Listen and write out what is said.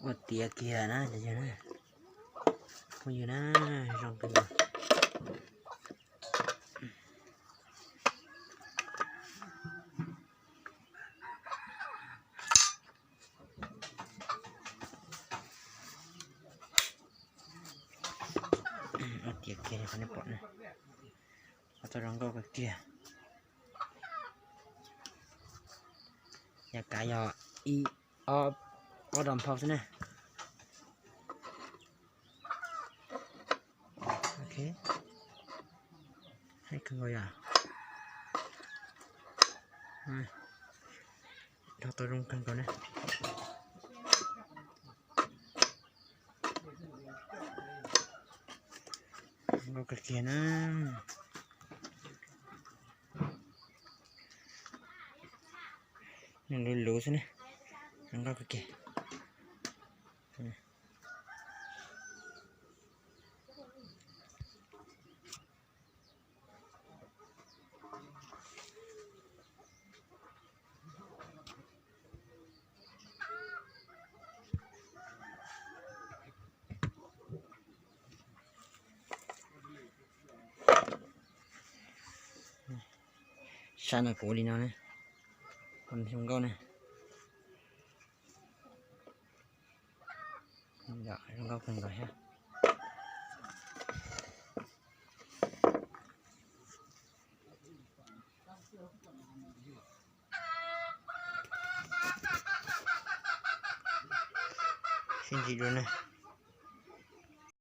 อดเตียเกียนะจะเยอะนะพออยู่นะลองกันดูอดเตียเกียในคนในปอดนะเราจะลองก็เกียอยากกายอีอดอมพอซะนะโอเคให้ขึ้นเลยเราตัวลงกันก่อนนะเรากระเกียนะยังรู้ๆซะนะยังก็กระเกียชาหน่อยโผล่ดีนะเนี่ยคนชมก็เนี่ยเดี๋ยวชมก็คนก่อนฮะxin chị luôn này